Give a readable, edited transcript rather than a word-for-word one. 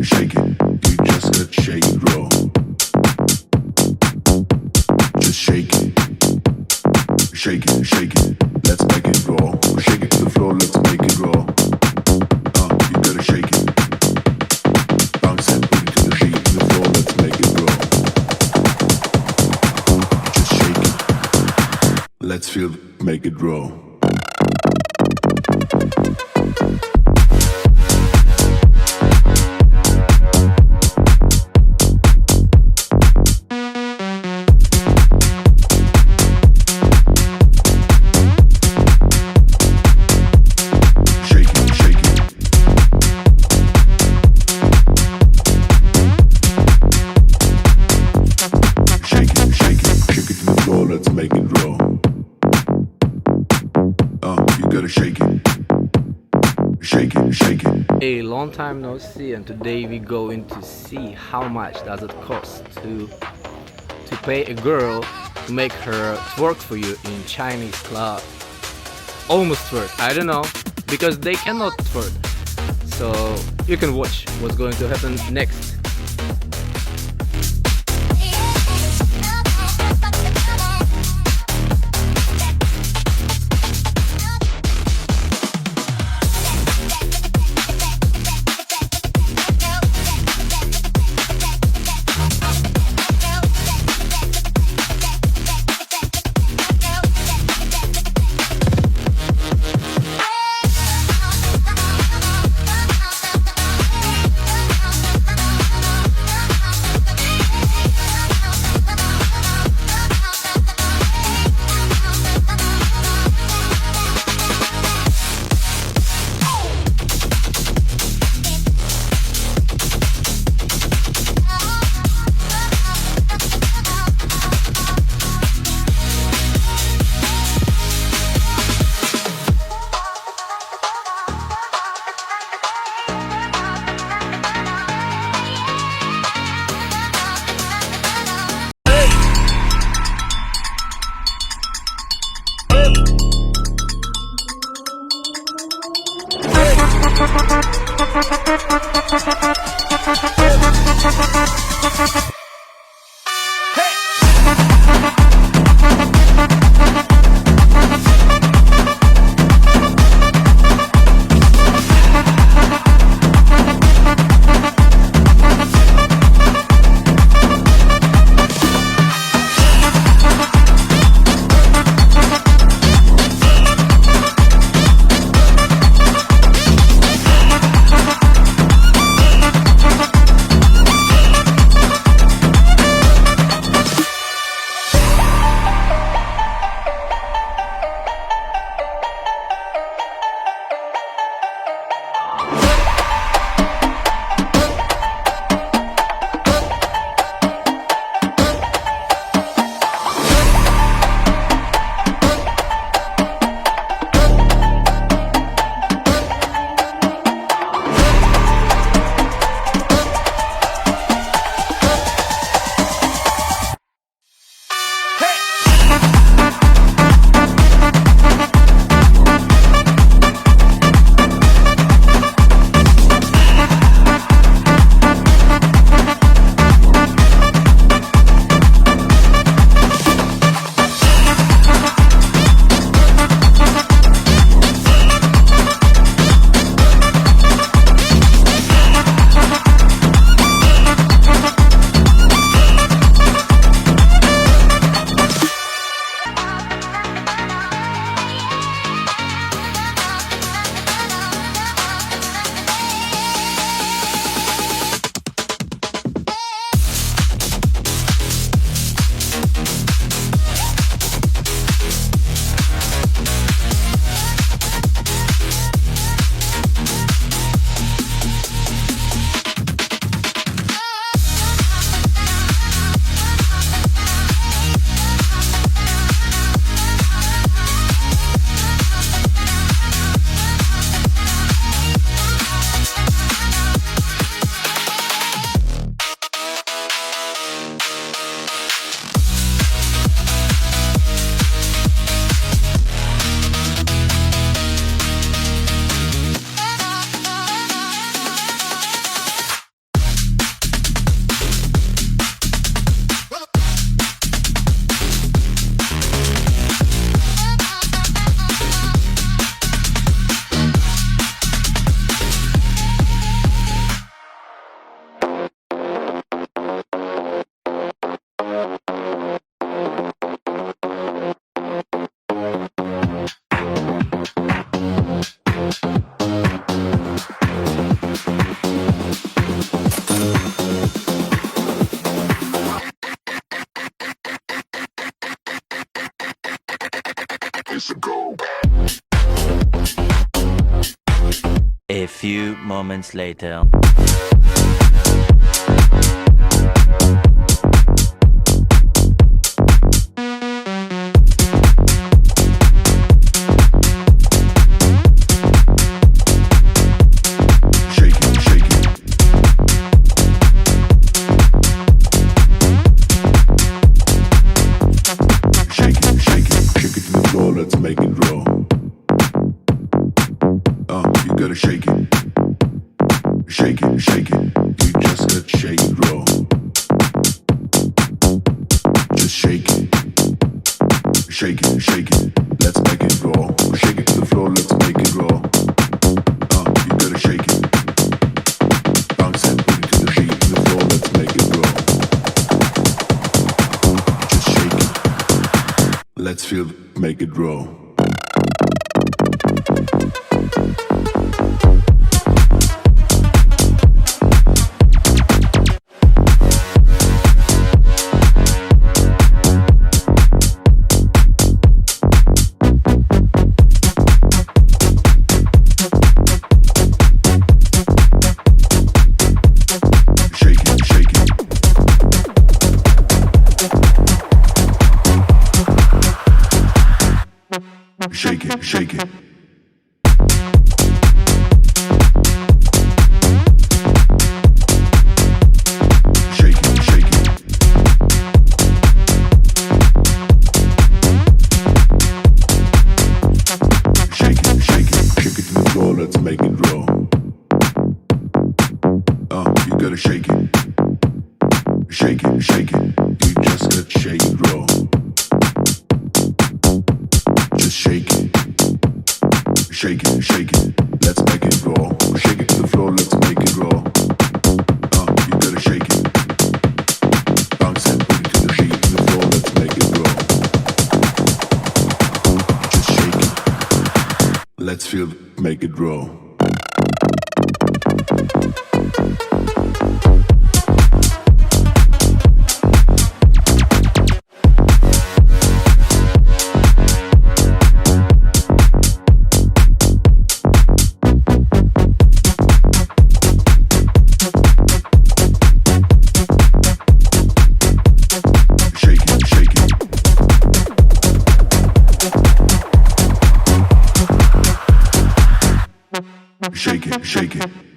shake it. You just got shake it, roll. Just shake it. Shake it, shake it. Let's make it roll. Shake it to the floor, let's make it roll. You gotta shake it. Bounce that booty to the beat on the floor, let's make it roll. Just shake it. Let's feel, make it roll. A long time no see, and today we going to see how much does it cost to pay a girl to make her twerk for you in Chinese club. Almost twerk, I don't know, because they cannot twerk. So you can watch what's going to happen next. A few moments later. Let's make it roll. You gotta shake it. Shake it, shake it. You just gotta shake it, roll. Just shake it. Shake it, shake it. Let's make it roll. Shake it to the floor, let's make it roll. You gotta shake it. Bounce it, put it to the beat, to the floor, let's make it roll. Just shake it. Let's feel it, make it roll. Shake it, shake it. Shake it, shake it. Shake it, shake it. Shake it to the floor, let's make it roll. You gotta shake it. Shake it, shake it. You just gotta shake it, roll. Just shake it. Shake it, shake it. Let's make it roll. Shake it to the floor, let's make it roll. You gotta shake it. Bounce it, put it to the beat, to the floor, let's make it roll. Just shake it. Let's feel it, make it roll. Shake it, shake it.